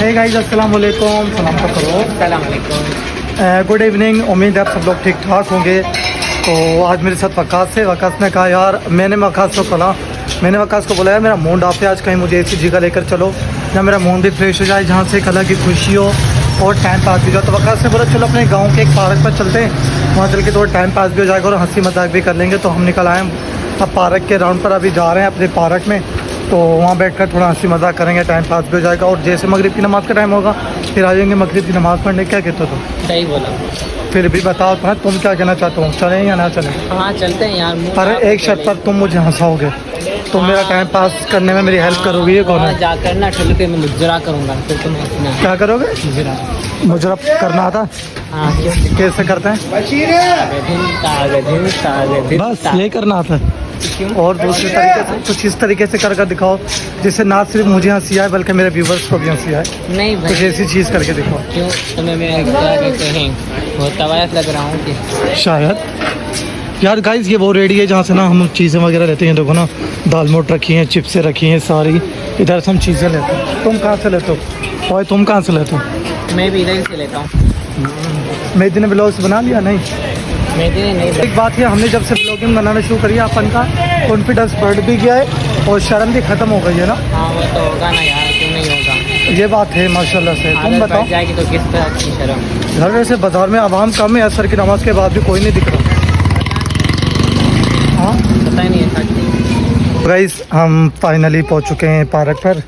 Hey guys, अस्सलाम वालेकुम। सलाम तो करो। अस्सलाम वालेकुम। Good evening. उम्मीद है आप सब लोग ठीक ठाक होंगे। तो आज मेरे साथ वकास है। वकास ने कहा यार, मैंने वकास को बोला यार मेरा मूड ऑफ है, आज कहीं मुझे ऐसी जगह लेकर चलो जहाँ मेरा मूड भी फ्रेश हो जाए, जहाँ से एक अलग की खुशी हो और टाइम पास भी हो जाए। तो वकास ने बोला चलो अपने गाँव के एक पार्क पर चलते हैं, वहाँ चल के थोड़ा टाइम पास भी हो जाएगा और हंसी मजाक भी कर लेंगे। तो हम निकल आए अब पार्क के राउंड पर, अभी जा रहे हैं अपने पार्क में। तो वहाँ बैठकर थोड़ा हंसी मजाक करेंगे, टाइम पास भी हो जाएगा। और जैसे मगरिब की नमाज़ का टाइम होगा फिर आ जाएंगे मगरिब की नमाज़ पढ़ने। क्या कहते हो तुम? सही बोला। फिर भी बताओ तो, तुम क्या कहना चाहते हो, चलें या ना चलें? हाँ चलते हैं यार। अरे एक शर्त पर, तुम मुझे हंसाओगे, तुम मेरा टाइम पास करने में मेरी हेल्प करोगे। ये कौन है? जाकर ना ठुल पे मैं मुजरा करूँगा, फिर तुम हंसना। क्या करोगे? मुजरा। मुझे करना आता? हाँ कैसे करते हैं? बस यही करना आता है। और दूसरे तरीके से कुछ इस तरीके से कर दिखाओ जिससे ना सिर्फ मुझे हंसी आए बल्कि मेरे व्यूवर्स को भी हंसी आए। नहीं भाई, कुछ ऐसी चीज़ करके दिखाओ। क्यों तुम्हें मैं क्या कहते हैं वो तवायफ लग रहा हूँ कि शायद। यार गाइस, ये वो रेडी है जहाँ से ना हम चीज़ें वगैरह लेते हैं। देखो ना, दाल मोट रखी हैं, चिप्सें रखी हैं सारी, इधर से हम चीज़ें लेते हैं। तुम कहाँ से लेते हो? और तुम कहाँ से लेते हो? मैं भी इधर से लेता हूँ। मेदी ने ब्लॉग्स बना लिया? नहीं, नहीं। एक बात है, हमने जब से ब्लॉगिंग बनाना शुरू करी है अपन का कॉन्फिडेंस बढ़ भी गया है और शर्म भी खत्म हो गई है ना। हाँ वो तो होगा ना यार, क्यों नहीं होगा। ये बात है माशाल्लाह से। तुम आदत बताओ, बढ़ जाएगी तो किस तरह की शर्म। घर में से बाजार में आवाम कम है, असर की नमाज के बाद भी कोई नहीं दिख रहा। हाँ पता ही नहीं है। गाइस, हम फाइनली पहुंच चुके हैं पार्क पर।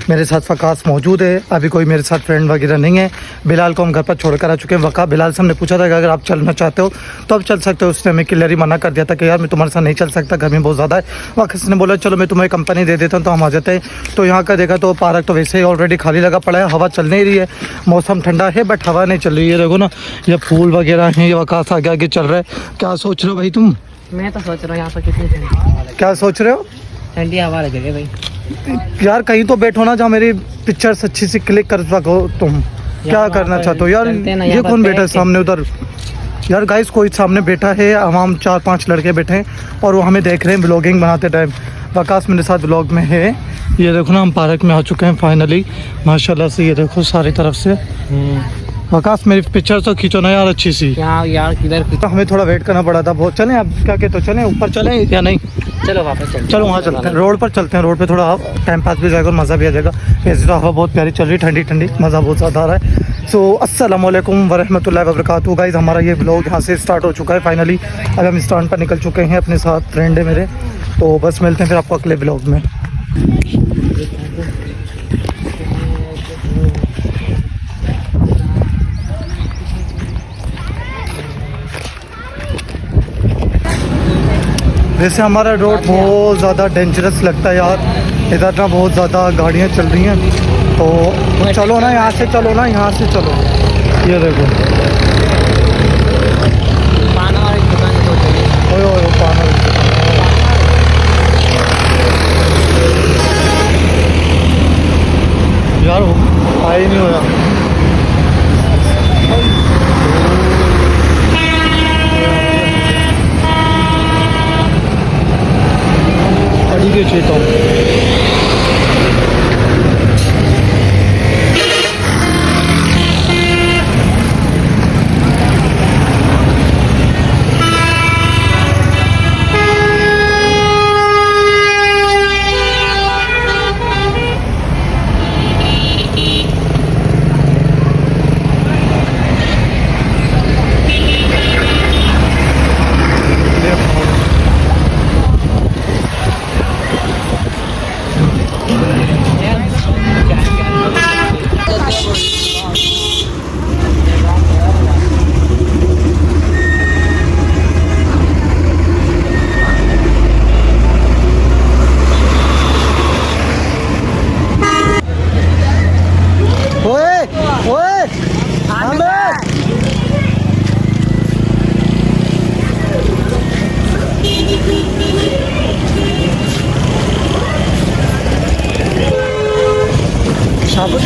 मेरे साथ वकास मौजूद है, अभी कोई मेरे साथ फ्रेंड वगैरह नहीं है। बिलाल को हम घर पर छोड़कर आ चुके हैं। बिलाल से हमने पूछा था कि अगर आप चलना चाहते हो तो आप चल सकते हो। उसने हमें क्लियरली मना कर दिया था कि यार मैं तुम्हारे साथ नहीं चल सकता, गर्मी बहुत ज़्यादा है। वकास ने बोला चलो मैं तुम्हें कंपनी दे देता हूँ, तो हम आ जाते हैं। तो यहाँ का देखा तो पार्क तो वैसे ही ऑलरेडी खाली लगा पड़ा है, हवा चल नहीं रही है। मौसम ठंडा है बट हवा नहीं चल रही है। देखो ना, ये फूल वगैरह हैं, ये वकास आगे आगे चल रहा है। क्या सोच रहे हो भाई तुम? मैं तो सोच रहा हूँ यहाँ पर कितनी ठंडी, क्या सोच रहे हो? ठंडी हवा लगेगी भाई। यार कहीं तो बैठो ना जहाँ मेरी पिक्चर्स अच्छी सी क्लिक कर सको। तुम क्या करना चाहते हो यार? ये कौन बैठा है सामने उधर? यार गाइस, कोई सामने बैठा है, हम 4-5 लड़के बैठे हैं और वो हमें देख रहे हैं ब्लॉगिंग बनाते टाइम। वकास मेरे साथ ब्लॉग में है। ये देखो ना, हम पार्क में आ चुके हैं फाइनली माशाल्लाह से। ये देखो सारी तरफ से। वकास मेरी पिक्चर तो खींचो ना यार अच्छी सी। यार किधर? तो हमें थोड़ा वेट करना पड़ा था बहुत। चलें अब, क्या कहते हो, चलें ऊपर चलें या नहीं? चलो वापस चलो वहाँ चलते हैं, रोड पर चलते हैं। रोड पे थोड़ा टाइम पास भी हो जाएगा और मज़ा भी आ जाएगा। वैसे तो हवा बहुत प्यारी चल रही, ठंडी ठंडी, मज़ा बहुत ज़्यादा आ रहा है। सो अस्सलाम वालेकुम वरहमतुल्लाहि वबरकातुहू। गाइस, हमारा ये ब्लॉग यहाँ से स्टार्ट हो चुका है फाइनली। अब हम स्टैंड पर निकल चुके हैं, अपने साथ फ्रेंड है मेरे। तो बस मिलते हैं फिर आपको अगले ब्लॉग में। वैसे हमारा रोड बहुत ज़्यादा डेंजरस लगता है यार, इधर ना बहुत ज़्यादा गाड़ियाँ चल रही हैं। तो चलो ना, यहाँ से चलो ना, यहाँ से चलो। ये देखो पाना और एक दुकान को चलिए। ओए पाना यार, आए ही नहीं हो यार। चेता हूँ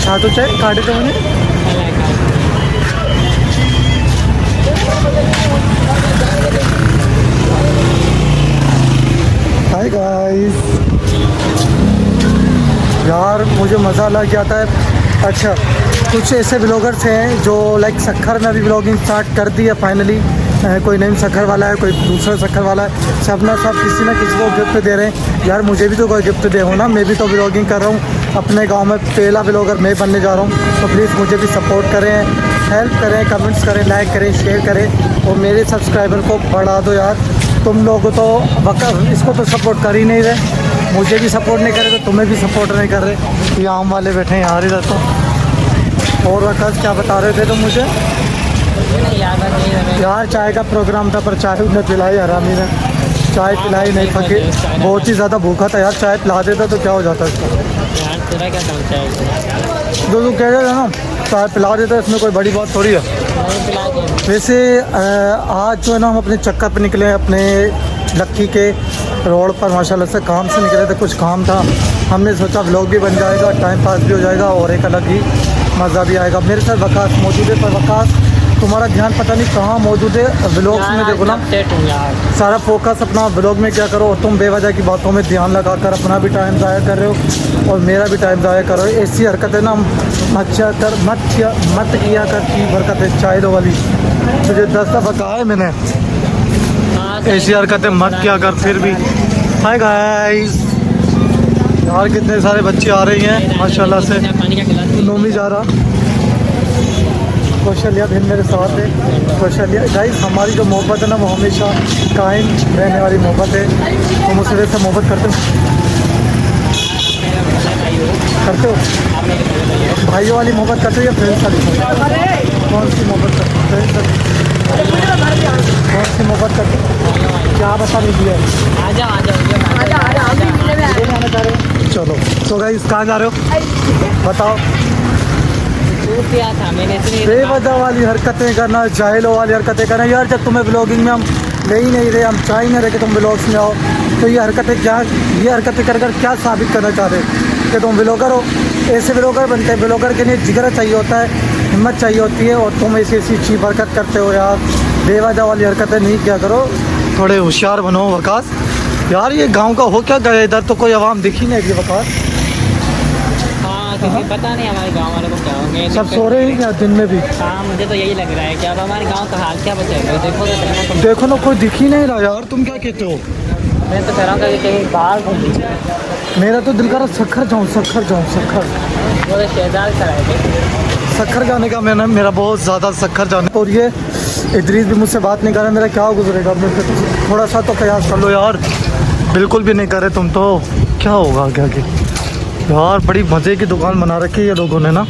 छाटो चाय काटे तो मैंने। हाय गाइस, यार मुझे मज़ा लग जाता है अच्छा, कुछ ऐसे ब्लॉगर्स हैं जो लाइक सखर में अभी ब्लॉगिंग स्टार्ट कर दी है फाइनली। कोई नई सखर वाला है, कोई दूसरा सखर वाला है, सब ना सब किसी ना किसी को गिफ्ट दे रहे हैं। यार मुझे भी तो कोई गिफ्ट दे हो ना, मैं भी तो ब्लॉगिंग कर रहा हूँ अपने गांव में, पहला ब्लॉगर मैं बनने जा रहा हूँ। तो प्लीज़ मुझे भी सपोर्ट करें, हेल्प करें, कमेंट्स करें, लाइक करें, शेयर करें और मेरे सब्सक्राइबर को बढ़ा दो यार। तुम लोग तो इसको तो सपोर्ट कर ही नहीं रहे, मुझे भी सपोर्ट नहीं कर रहे तो तुम्हें भी सपोर्ट नहीं कर रहे। ये आम वाले बैठे हैं यार इधर तो। और वकास क्या बता रहे थे तो मुझे यार चाय का प्रोग्राम था पर चाय उन्हें पिलाई हरामी ने, चाय पिलाई नहीं थकी, बहुत ही ज़्यादा भूखा था यार। चाय पिला देता तो क्या हो जाता इसका। यार तेरा क्या काम चाहिए? जो तू कह रहे थे ना चाय पिला देता, इसमें कोई बड़ी बात थोड़ी है। नहीं पिला के वैसे आज जो है ना हम अपने चक्कर पे निकले हैं, अपने लक्की के रोड पर माशाल्लाह से काम से निकले थे, कुछ काम था। हमने सोचा व्लॉग भी बन जाएगा, टाइम पास भी हो जाएगा और एक अलग ही मज़ा भी आएगा। मेरे साथ वकास मौजूद है, पर वकास तुम्हारा ध्यान पता नहीं कहाँ मौजूद है व्लॉग्स में। देखो ना सारा फोकस अपना व्लॉग में क्या करो, और तुम बेवजह की बातों में ध्यान लगाकर अपना भी टाइम ज़ाया कर रहे हो और मेरा भी टाइम ज़ाया कर रहे हो। ऐसी हरकतें ना मत किया कर की हरकतें चाय दो वाली, तुझे 10 दफ़ा कहा है मैंने, ऐसी हरकतें मत किया कर। फिर भी हाय गाइस, यार कितने सारे बच्चे आ रही हैं माशाल्लाह से। पानी का गिलास नोमी जा रहा, कौशल्या भी मेरे साथ है। कौशल्या गाइस, हमारी जो मोहब्बत है ना वो हमेशा कायम रहने वाली मोहब्बत है। तुम उससे वैसे मोहब्बत करते हो भाइयों वाली मोहब्बत करते हो या फ्रेंड्स वाली? कौन सी मोहब्बत करते हो? फ्रेंड्स वाली? कौन सी मोहब्बत करते हो? क्या बता दीजिए। आने जा रहे हो? चलो तो गाइस कहाँ जा रहे हो बताओ। क्या था मैंने बेवजह वाली हरकतें करना, जाहिलों वाली हरकतें करना। यार जब तुम्हें ब्लॉगिंग में हम ले ही नहीं रहे, हम चाह ही नहीं रहे कि तुम ब्लॉग्स में आओ, तो ये हरकतें कर कर क्या साबित करना चाह रहे हो कि तुम ब्लॉगर हो? ऐसे ब्लॉगर बनते हैं, ब्लॉगर के लिए जिगर चाहिए होता है, हिम्मत चाहिए होती है, और तुम ऐसी ऐसी चीज़ हरकत करते हो यार। बेवजह वाली हरकतें नहीं किया करो, थोड़े होशियार बनो वकास। यार ये गाँव का हो क्या गया, इधर तो कोई आवाम दिखी नहीं है वकास। क्योंकि पता नहीं हमारे गांव वालों को क्या हो गया, सब सो रहे हैं क्या दिन में भी? हाँ मुझे तो यही लग रहा है कि अब हमारे गांव का हाल क्या बचेगा। देखो ना कोई दिख ही नहीं रहा यार, तुम क्या कहते हो? मैं तो कह रहा हूँ कि कहीं बाहर घूम लीजिए। मेरा तो दिल कर रहा सखर जाऊँ। वो तो शहजाद कराए सखर जाने का मेरा बहुत ज़्यादा सखर जाने। और ये इदरीस भी मुझसे बात नहीं कर रहे, मेरा क्या गुजरेगा? थोड़ा सा तो प्रयास कर लो यार, बिल्कुल भी नहीं कर रहे तुम तो। क्या होगा क्या कि यार, बड़ी मज़े की दुकान बना रखी है ये लोगों ने ना।